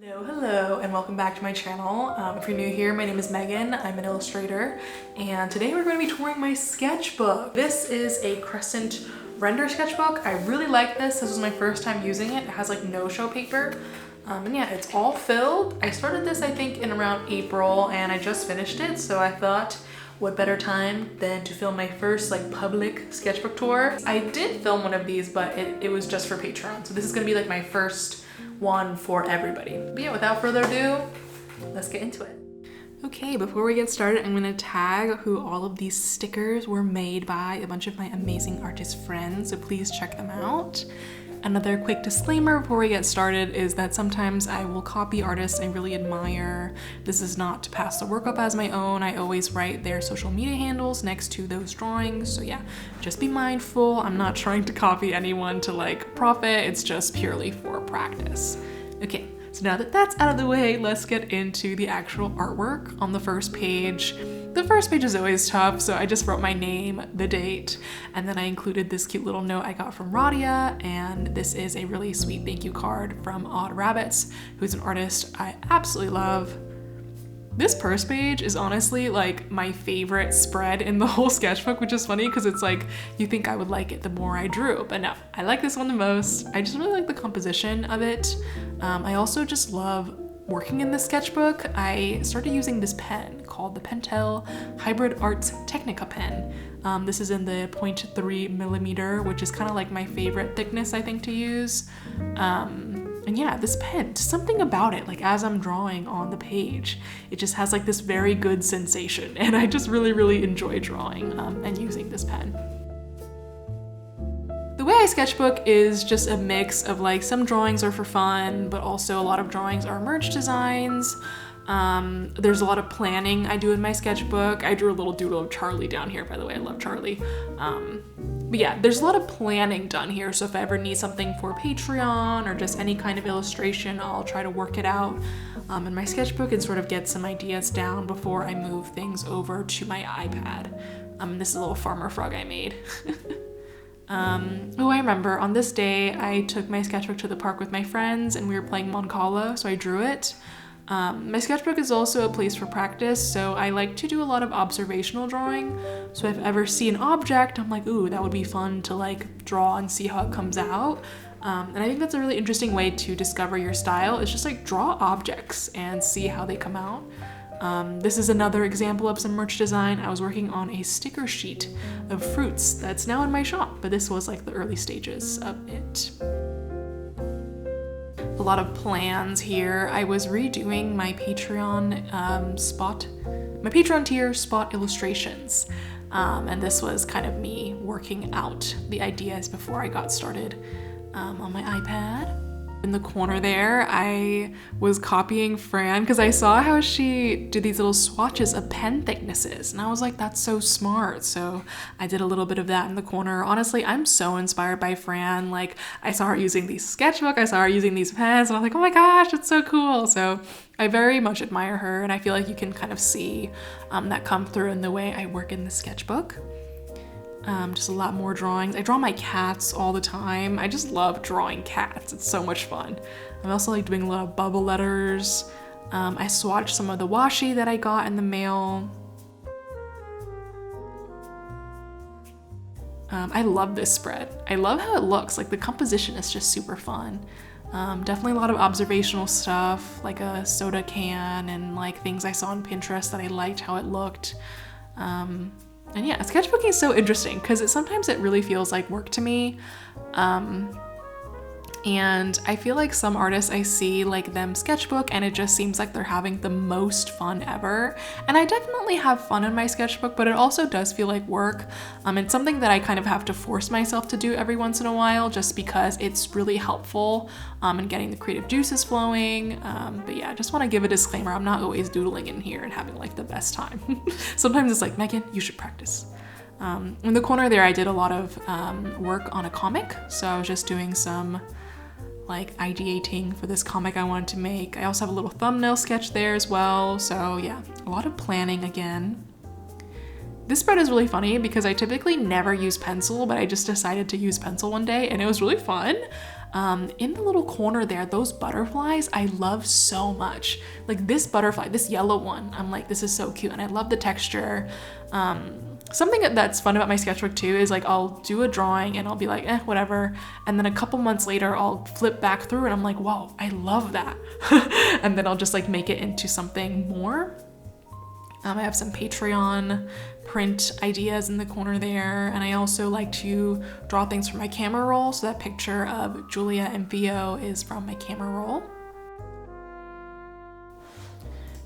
Hello, and welcome back to my channel. If you're new here, my name is Megan. I'm an illustrator, and today we're going to be touring my sketchbook. This is a crescent render sketchbook. I really like this. This was my first time using it. It has like no show paper. And yeah, it's all filled. I started this, I think, in around April, and I just finished it, so I thought, what better time than to film my first like public sketchbook tour. I did film one of these, but it was just for Patreon, so this is gonna be like my first one for everybody. But yeah, without further ado, let's get into it. Okay, before we get started, I'm gonna tag who all of these stickers were made by, a bunch of my amazing artist friends, so please check them out. Another quick disclaimer before we get started is that sometimes I will copy artists I really admire. This is not to pass the work up as my own. I always write their social media handles next to those drawings. So yeah, just be mindful. I'm not trying to copy anyone to like profit. It's just purely for practice. Okay, so now that that's out of the way, let's get into the actual artwork on the first page. The first page is always tough, so I just wrote my name, the date, and then I included this cute little note I got from Radia, and this is a really sweet thank you card from Odd Rabbits, who's an artist I absolutely love. This first page is honestly like my favorite spread in the whole sketchbook, which is funny because it's like, you think I would like it the more I drew, but no, I like this one the most. I just really like the composition of it. I also just love working in this sketchbook. I started using this pen called the Pentel Hybrid Arts Technica pen. This is in the 0.3 millimeter, which is kind of like my favorite thickness, I think, to use. And yeah, this pen, something about it, like as I'm drawing on the page, it just has like this very good sensation, and I just really enjoy drawing and using this pen. The way I sketchbook is just a mix of like some drawings are for fun, but also a lot of drawings are merge designs. There's a lot of planning I do in my sketchbook. I drew a little doodle of Charlie down here, by the way. I love Charlie. But yeah, there's a lot of planning done here. So if I ever need something for Patreon or just any kind of illustration, I'll try to work it out in my sketchbook and sort of get some ideas down before I move things over to my iPad. This is a little farmer frog I made. I remember on this day I took my sketchbook to the park with my friends and we were playing Moncala, so I drew it. My sketchbook is also a place for practice, so I like to do a lot of observational drawing. So if I ever see an object, I'm like, ooh, that would be fun to like draw and see how it comes out. And I think that's a really interesting way to discover your style. It's just like draw objects and see how they come out. This is another example of some merch design. I was working on a sticker sheet of fruits that's now in my shop, but this was like the early stages of it. A lot of plans here. I was redoing my Patreon my Patreon tier spot illustrations. And this was kind of me working out the ideas before I got started on my iPad. In the corner there, I was copying Fran because I saw how she did these little swatches of pen thicknesses, and I was like, that's so smart. So I did a little bit of that in the corner. Honestly, I'm so inspired by Fran. Like, I saw her using these sketchbook, I saw her using these pens, and I was like, oh my gosh, it's so cool. So I very much admire her, and I feel like you can kind of see that come through in the way I work in the sketchbook. Just a lot more drawings. I draw my cats all the time. I just love drawing cats. It's so much fun. I'm also like doing a lot of bubble letters. I swatched some of the washi that I got in the mail. I love this spread. I love how it looks. Like the composition is just super fun. Definitely a lot of observational stuff, like a soda can and like things I saw on Pinterest that I liked how it looked. And yeah, sketchbooking is so interesting because sometimes it really feels like work to me. And I feel like some artists I see like them sketchbook and it just seems like they're having the most fun ever. And I definitely have fun in my sketchbook, but it also does feel like work. It's something that I kind of have to force myself to do every once in a while just because it's really helpful in getting the creative juices flowing. But yeah, I just want to give a disclaimer. I'm not always doodling in here and having like the best time. Sometimes it's like, Megan, you should practice. In the corner there, I did a lot of work on a comic. So I was just doing some like ideating for this comic I wanted to make. I also have a little thumbnail sketch there as well. So yeah, a lot of planning again. This spread is really funny because I typically never use pencil, but I just decided to use pencil one day and it was really fun. In the little corner there, those butterflies I love so much. Like this butterfly, this yellow one, I'm like, this is so cute, and I love the texture. Something that's fun about my sketchbook too is like I'll do a drawing and I'll be like, whatever. And then a couple months later, I'll flip back through and I'm like, wow, I love that. And then I'll just like make it into something more. I have some Patreon print ideas in the corner there. And I also like to draw things from my camera roll. So that picture of Julia and Theo is from my camera roll.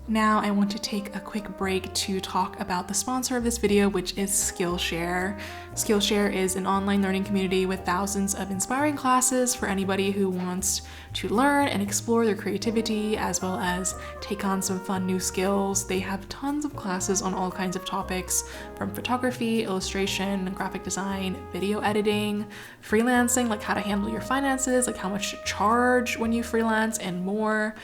Now I want to take a quick break to talk about the sponsor of this video, which is Skillshare. Skillshare is an online learning community with thousands of inspiring classes for anybody who wants to learn and explore their creativity as well as take on some fun new skills. They have tons of classes on all kinds of topics, from photography, illustration, graphic design, video editing, freelancing, like how to handle your finances, like how much to charge when you freelance, and more.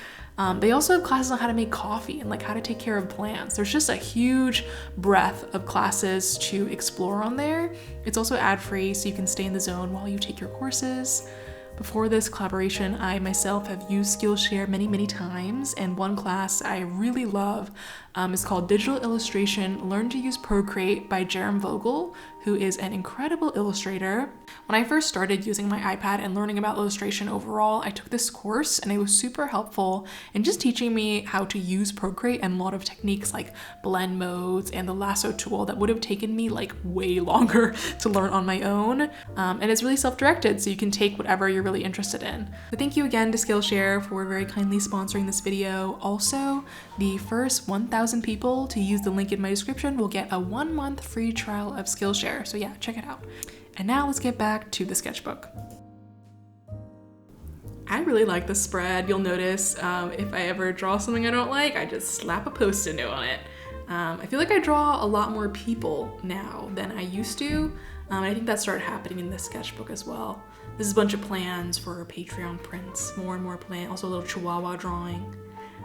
They also have classes on how to make coffee and like how to take care of plants. There's just a huge breadth of classes to explore on there. It's also ad-free, so you can stay in the zone while you take your courses. Before this collaboration, I myself have used Skillshare many times, and one class I really love is called Digital Illustration Learn to Use Procreate by Jerem Vogel, who is an incredible illustrator. When I first started using my iPad and learning about illustration overall, I took this course and it was super helpful in just teaching me how to use Procreate and a lot of techniques like blend modes and the lasso tool that would have taken me like way longer to learn on my own. And it's really self-directed, so you can take whatever you're really interested in. But thank you again to Skillshare for very kindly sponsoring this video. Also, the first 1,000 people to use the link in my description will get a 1-month free trial of Skillshare. So yeah, check it out. And now let's get back to the sketchbook. I really like the spread. You'll notice if I ever draw something I don't like, I just slap a Post-it note on it. I feel like I draw a lot more people now than I used to. I think that started happening in this sketchbook as well. This is a bunch of plans for Patreon prints, more and more plans, also a little chihuahua drawing.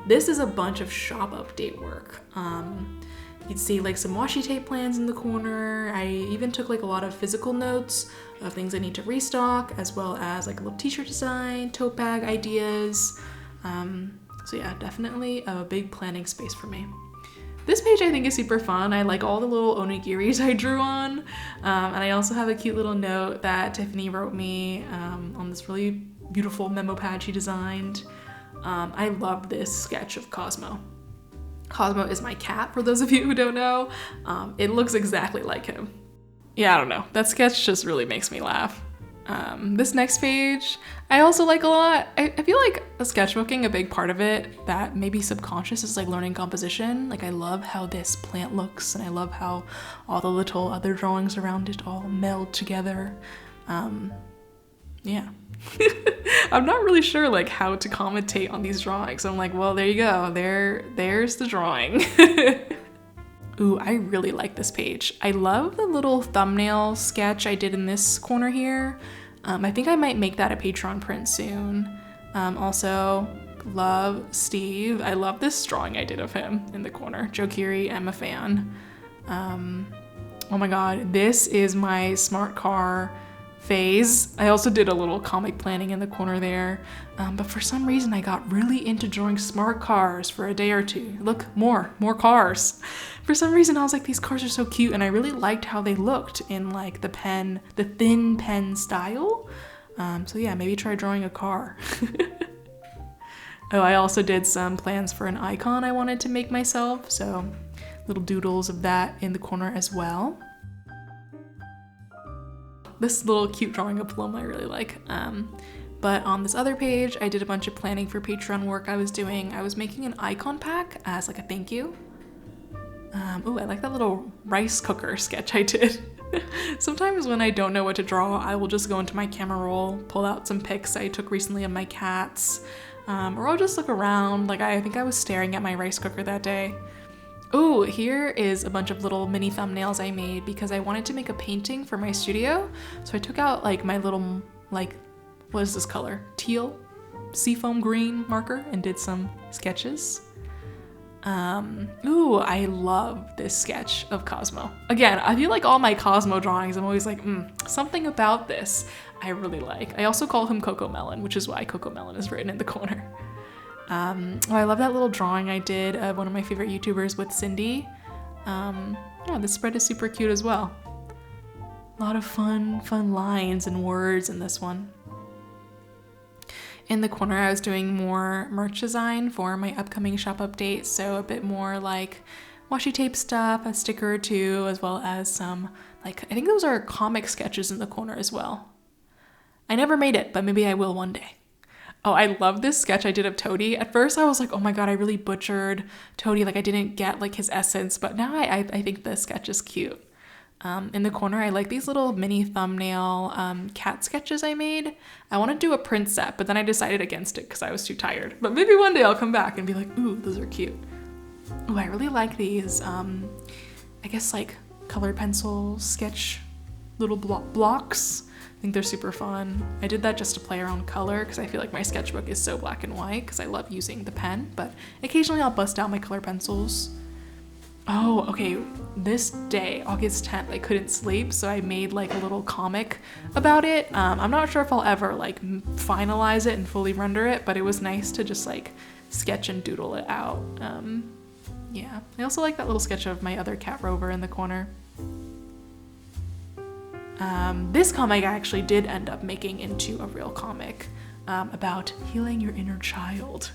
This is a bunch of shop update work. You can see like some washi tape plans in the corner. I even took like a lot of physical notes of things I need to restock, as well as like a little t-shirt design, tote bag ideas. So yeah, definitely a big planning space for me. This page I think is super fun. I like all the little onigiris I drew on. And I also have a cute little note that Tiffany wrote me on this really beautiful memo pad she designed. I love this sketch of Cosmo. Cosmo is my cat, for those of you who don't know. It looks exactly like him. Yeah, I don't know. That sketch just really makes me laugh. This next page, I also like a lot. I feel like sketchbooking, a big part of it that maybe subconscious is like learning composition. Like I love how this plant looks, and I love how all the little other drawings around it all meld together. Yeah. I'm not really sure like how to commentate on these drawings. I'm like, well, there you go. There's the drawing. Ooh, I really like this page. I love the little thumbnail sketch I did in this corner here. I think I might make that a Patreon print soon. Also, love Steve. I love this drawing I did of him in the corner. Joe Keery, I'm a fan. Oh my god, this is my smart car phase. I also did a little comic planning in the corner there, but for some reason I got really into drawing smart cars for a day or two. Look, more cars. For some reason I was like, these cars are so cute, and I really liked how they looked in like the thin pen style. So yeah, maybe try drawing a car. Oh, I also did some plans for an icon I wanted to make myself, so little doodles of that in the corner as well. This little cute drawing of Paloma I really like. But on this other page, I did a bunch of planning for Patreon work I was doing. I was making an icon pack as like a thank you. Ooh, I like that little rice cooker sketch I did. Sometimes when I don't know what to draw, I will just go into my camera roll, pull out some pics I took recently of my cats, or I'll just look around. Like I think I was staring at my rice cooker that day. Oh, here is a bunch of little mini thumbnails I made because I wanted to make a painting for my studio. So I took out like my little, like, what is this color? Teal seafoam green marker and did some sketches. Ooh, I love this sketch of Cosmo. Again, I feel like all my Cosmo drawings, I'm always like, something about this. I really like. I also call him Coco Melon, which is why Coco Melon is written in the corner. Oh, I love that little drawing I did of one of my favorite YouTubers with Cindy. Yeah, this spread is super cute as well. A lot of fun lines and words in this one. In the corner, I was doing more merch design for my upcoming shop update, so a bit more like washi tape stuff, a sticker or two, as well as some, like, I think those are comic sketches in the corner as well. I never made it, but maybe I will one day. Oh, I love this sketch I did of Toady. At first I was like, oh my god, I really butchered Toady, like I didn't get like his essence, but now I think the sketch is cute. In the corner, I like these little mini thumbnail cat sketches I made. I want to do a print set, but then I decided against it because I was too tired. But maybe one day I'll come back and be like, ooh, those are cute. Ooh, I really like these, I guess like colored pencil sketch little blocks. I think they're super fun. I did that just to play around color because I feel like my sketchbook is so black and white because I love using the pen, but occasionally I'll bust out my color pencils. Oh, okay, this day, August 10th, I couldn't sleep, so I made like a little comic about it. I'm not sure if I'll ever like finalize it and fully render it, but it was nice to just like sketch and doodle it out. Yeah, I also like that little sketch of my other cat Rover in the corner. This comic I actually did end up making into a real comic. About healing your inner child.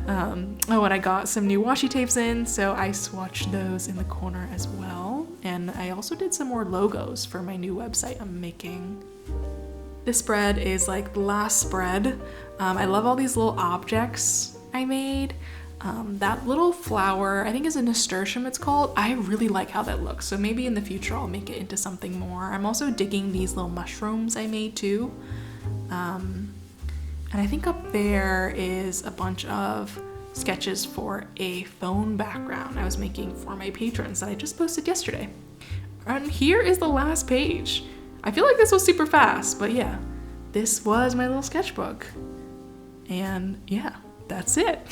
Oh, and I got some new washi tapes in, so I swatched those in the corner as well. And I also did some more logos for my new website I'm making. This spread is like the last spread. I love all these little objects I made. That little flower, I think is a nasturtium it's called. I really like how that looks, so maybe in the future I'll make it into something more. I'm also digging these little mushrooms I made too. And I think up there is a bunch of sketches for a phone background I was making for my patrons that I just posted yesterday. And here is the last page. I feel like this was super fast, but yeah, this was my little sketchbook. And yeah, that's it.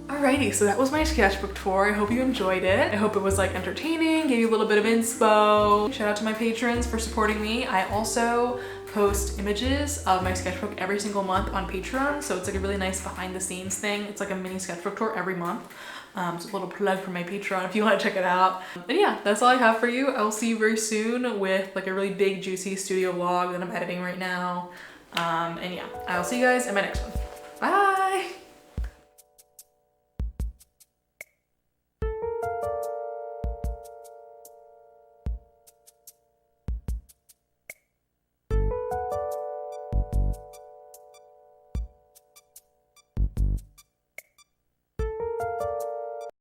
Alrighty, so that was my sketchbook tour. I hope you enjoyed it. I hope it was like entertaining, gave you a little bit of inspo. Shout out to my patrons for supporting me. I also post images of my sketchbook every single month on Patreon, so it's like a really nice behind the scenes thing. It's like a mini sketchbook tour every month. So a little plug for my Patreon if you want to check it out. And yeah, that's all I have for you. I will see you very soon with like a really big juicy studio vlog that I'm editing right now. And yeah, I'll see you guys in my next one. Bye!